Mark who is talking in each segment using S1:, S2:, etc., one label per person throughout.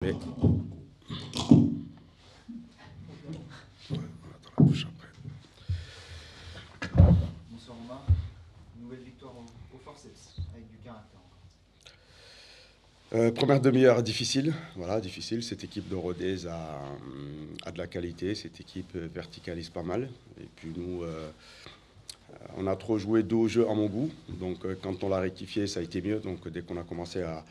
S1: Mais... Ouais, on attend la touche après.
S2: Bonsoir Romain, nouvelle victoire au forceps avec du caractère.
S1: Première demi-heure difficile, voilà, difficile. Cette équipe de Rodez a de la qualité, cette équipe verticalise pas mal. Et puis nous, on a trop joué dos au jeu à mon goût. Donc quand on l'a rectifié, ça a été mieux. Donc dès qu'on a commencé à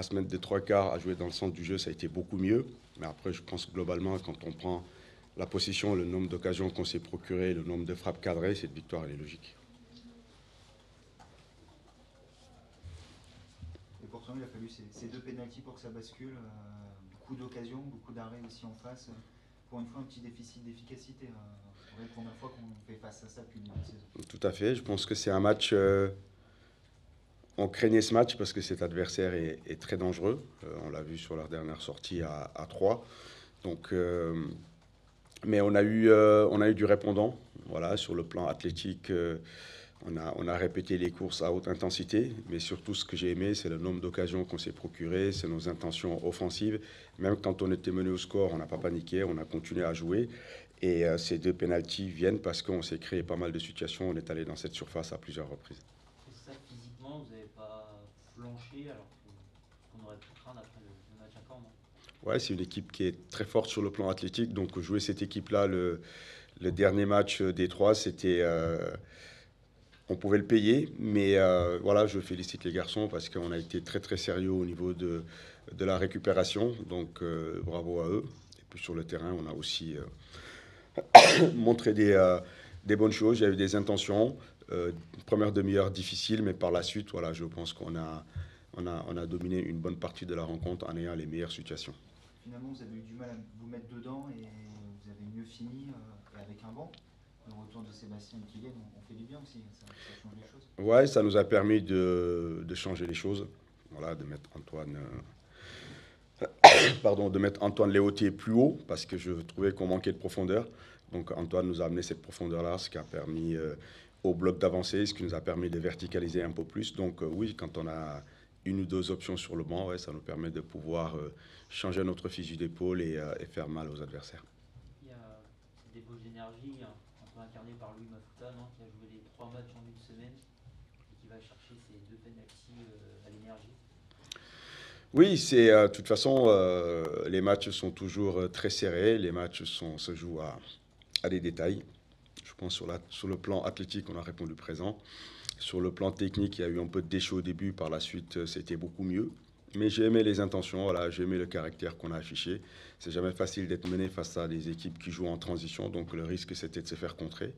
S1: se mettre des trois quarts, à jouer dans le centre du jeu, ça a été beaucoup mieux. Mais après, je pense que globalement, quand on prend la position, le nombre d'occasions qu'on s'est procuré, le nombre de frappes cadrées, cette victoire, elle est logique.
S2: Et pourtant, il a fallu ces deux pénaltys pour que ça bascule. Beaucoup d'occasions, beaucoup d'arrêts aussi en face. Pour une fois, un petit déficit d'efficacité. C'est la première fois qu'on fait face à ça depuis le début de saison.
S1: Tout à fait. Je pense que c'est un match. On craignait ce match parce que cet adversaire est très dangereux. On l'a vu sur leur dernière sortie à 3. Donc, mais on a eu du répondant. Voilà, sur le plan athlétique, on a répété les courses à haute intensité. Mais surtout, ce que j'ai aimé, c'est le nombre d'occasions qu'on s'est procuré, c'est nos intentions offensives. Même quand on était mené au score, on n'a pas paniqué, on a continué à jouer. Et ces deux pénaltys viennent parce qu'on s'est créé pas mal de situations. On est allé dans cette surface à plusieurs reprises.
S3: Et ça, physiquement, vous n'avez pas flanché alors qu'on aurait pu craindre après le match à Caen, non?
S1: Ouais, c'est une équipe qui est très forte sur le plan athlétique. Donc jouer cette équipe-là, le dernier match des trois, c'était, on pouvait le payer. Mais voilà, je félicite les garçons parce qu'on a été très très sérieux au niveau de la récupération. Donc bravo à eux. Et puis sur le terrain, on a aussi montré des bonnes choses. Il y a eu des intentions. Première demi-heure difficile, mais par la suite, voilà, je pense qu'on a dominé une bonne partie de la rencontre en ayant les meilleures situations.
S2: Finalement, vous avez eu du mal à vous mettre dedans et vous avez mieux fini et avec un banc. Le retour de Sébastien et Kylian, on fait du bien aussi. Ça change les choses.
S1: Ouais, ça nous a permis de changer les choses. Voilà, de mettre Antoine Léautier plus haut parce que je trouvais qu'on manquait de profondeur. Donc Antoine nous a amené cette profondeur-là, ce qui a permis au bloc d'avancer, ce qui nous a permis de verticaliser un peu plus. Donc oui, quand on a une ou deux options sur le banc, ouais, ça nous permet de pouvoir changer notre fusil d'épaule et faire mal aux adversaires.
S3: Il y a cette débauche d'énergie, hein, un peu incarnée par Louis Mafuta, non, qui a joué les 3 matchs en une semaine et qui va chercher ses 2 pénaltys à l'énergie.
S1: Oui, c'est de toute façon, les matchs sont toujours très serrés, les matchs se jouent à des détails. Je pense sur le plan athlétique, on a répondu présent. Sur le plan technique, il y a eu un peu de déchet au début, par la suite, c'était beaucoup mieux. Mais j'ai aimé les intentions, voilà, j'ai aimé le caractère qu'on a affiché. C'est jamais facile d'être mené face à des équipes qui jouent en transition, donc le risque c'était de se faire contrer.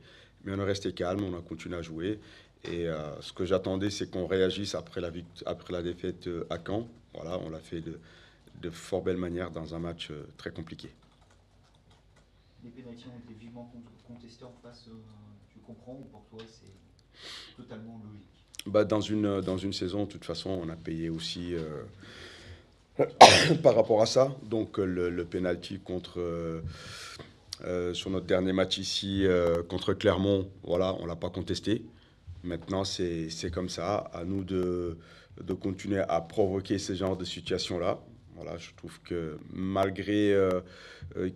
S1: Mais on est resté calme, on a continué à jouer. Et ce que j'attendais, c'est qu'on réagisse après la défaite à Caen. Voilà, on l'a fait de fort belle manière dans un match très compliqué.
S2: Les pénaltys ont été vivement contestés en face. Tu comprends ou pour toi c'est totalement logique?
S1: Bah, dans une saison, de toute façon, on a payé aussi par rapport à ça. Donc le penalty sur notre dernier match ici contre Clermont, voilà, on l'a pas contesté. Maintenant, c'est comme ça. À nous de continuer à provoquer ce genre de situation-là. Voilà, je trouve que malgré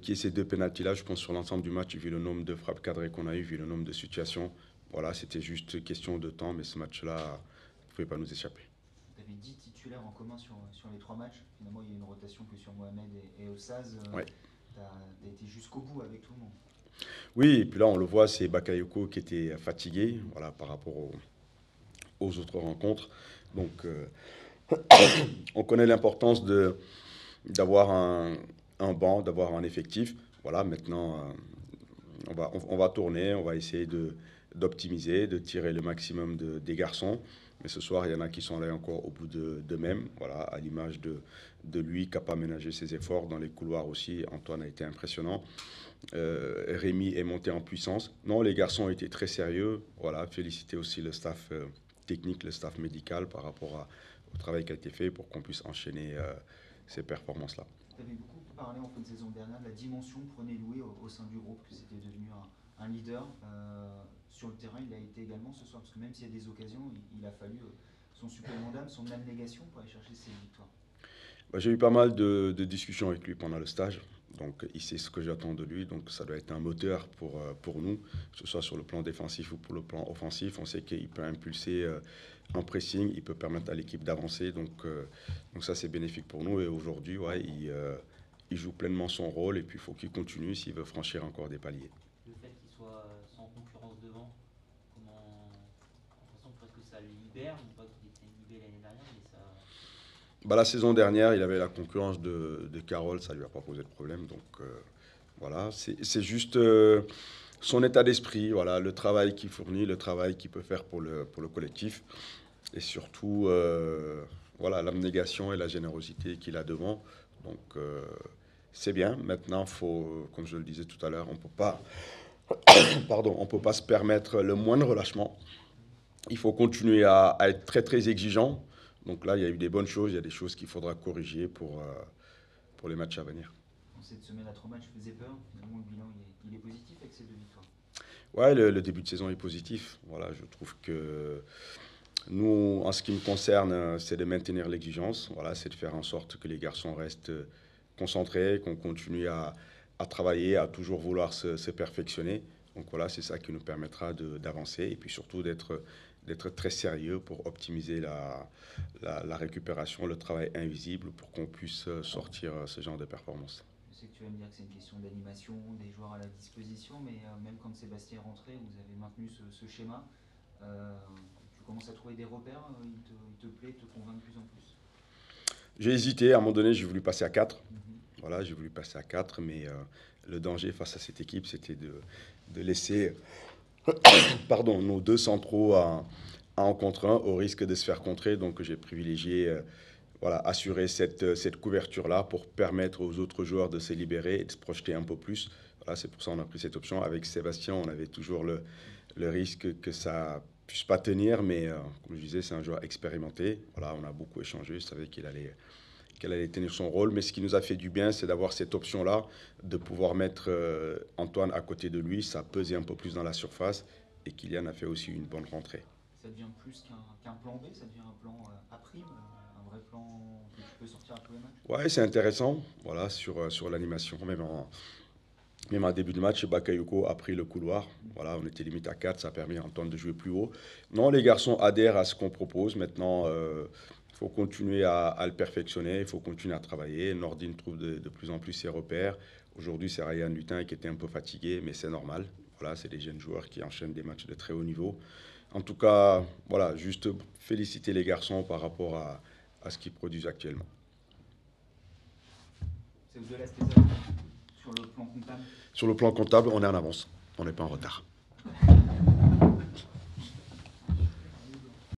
S1: qu'il y ait ces deux pénaltys-là, je pense sur l'ensemble du match, vu le nombre de frappes cadrées qu'on a eu, vu le nombre de situations, voilà, c'était juste question de temps, mais ce match-là ne pouvait pas nous échapper.
S2: Tu avais 10 titulaires en commun sur les 3 matchs. Finalement, il y a une rotation que sur Mohamed et Ossaz.
S1: Ouais.
S2: Tu as été jusqu'au bout avec tout le monde.
S1: Oui, et puis là, on le voit, c'est Bakayoko qui était fatigué, voilà, par rapport aux autres rencontres. Donc, on connaît l'importance d'avoir un banc, d'avoir un effectif. Voilà, maintenant, on va tourner, on va essayer d'optimiser, de tirer le maximum des garçons. Mais ce soir, il y en a qui sont allés encore au bout d'eux-mêmes, voilà, à l'image lui qui n'a pas ménagé ses efforts dans les couloirs aussi. Antoine a été impressionnant. Rémi est monté en puissance. Non, les garçons ont été très sérieux. Voilà, féliciter aussi le staff technique, le staff médical par rapport au travail qui a été fait pour qu'on puisse enchaîner ces performances-là.
S2: Tu avais beaucoup parlé en fin de saison dernière de la dimension que prenait Louis au sein du groupe, que c'était devenu un leader. Sur le terrain, il a été également ce soir, parce que même s'il y a des occasions, il a fallu son supplément d'âme, son abnégation pour aller chercher ses victoires.
S1: J'ai eu pas mal de discussions avec lui pendant le stage. Donc, il sait ce que j'attends de lui. Donc, ça doit être un moteur pour nous, que ce soit sur le plan défensif ou pour le plan offensif. On sait qu'il peut impulser un pressing, il peut permettre à l'équipe d'avancer. Donc ça, c'est bénéfique pour nous. Et aujourd'hui, ouais, il joue pleinement son rôle. Et puis, il faut qu'il continue s'il veut franchir encore des paliers.
S3: Le fait qu'il soit sans concurrence devant, comment. J'ai l'impression presque que ça le libère, non pas qu'il était libéré l'année dernière, mais ça.
S1: La saison dernière, il avait la concurrence de Carroll, ça ne lui a pas posé de problème. Donc voilà, c'est juste son état d'esprit, voilà, le travail qu'il fournit, le travail qu'il peut faire pour le collectif. Et surtout, voilà, l'abnégation et la générosité qu'il a devant. Donc c'est bien. Maintenant, faut, comme je le disais tout à l'heure, on peut pas, pardon, on peut pas se permettre le moindre relâchement. Il faut continuer à être très très exigeant. Donc là, il y a eu des bonnes choses, il y a des choses qu'il faudra corriger pour les matchs à venir.
S2: Cette semaine à 3 matchs faisait peur. Finalement, le bilan il est positif avec ces 2 victoires.
S1: Ouais, le début de saison est positif. Voilà, je trouve que nous, en ce qui me concerne, c'est de maintenir l'exigence. Voilà, c'est de faire en sorte que les garçons restent concentrés, qu'on continue à travailler, à toujours vouloir se perfectionner. Donc voilà, c'est ça qui nous permettra d'avancer et puis surtout d'être très sérieux pour optimiser la récupération, le travail invisible pour qu'on puisse sortir ce genre de performance.
S2: Je sais que tu vas me dire que c'est une question d'animation, des joueurs à la disposition, mais même quand Sébastien est rentré, vous avez maintenu ce schéma. Tu commences à trouver des repères, il te plaît, il te convainc de plus en plus.
S1: J'ai hésité, à un moment donné, j'ai voulu passer à 4. Voilà, j'ai voulu passer à 4, mais le danger face à cette équipe, c'était de laisser pardon, nos 2 centraux à 1 contre 1 au risque de se faire contrer. Donc j'ai privilégié voilà, assurer cette couverture-là pour permettre aux autres joueurs de se libérer et de se projeter un peu plus. Voilà, c'est pour ça qu'on a pris cette option. Avec Sébastien, on avait toujours le risque que ça puisse pas tenir, mais comme je disais, c'est un joueur expérimenté. Voilà, on a beaucoup échangé, je savais qu'il allait tenir son rôle, mais ce qui nous a fait du bien, c'est d'avoir cette option-là, de pouvoir mettre Antoine à côté de lui, ça pesait un peu plus dans la surface, et Kylian a fait aussi une bonne rentrée.
S2: Ça devient plus qu'un plan B, ça devient un plan à prime, un vrai plan que tu peux sortir à tous les matchs.
S1: Ouais, c'est intéressant, voilà, sur l'animation, même en début de match, Bakayoko a pris le couloir. Voilà, on était limite à 4, ça a permis à Antoine de jouer plus haut. Non, les garçons adhèrent à ce qu'on propose. Maintenant, il faut continuer à le perfectionner, il faut continuer à travailler. Nordine trouve de plus en plus ses repères. Aujourd'hui, c'est Ryan Lutin qui était un peu fatigué, mais c'est normal. Voilà, c'est des jeunes joueurs qui enchaînent des matchs de très haut niveau. En tout cas, voilà, juste féliciter les garçons par rapport à ce qu'ils produisent actuellement.
S2: C'est au-delà de tes attentes sur le plan comptable.
S1: Sur le plan comptable, on est en avance, on n'est pas en retard.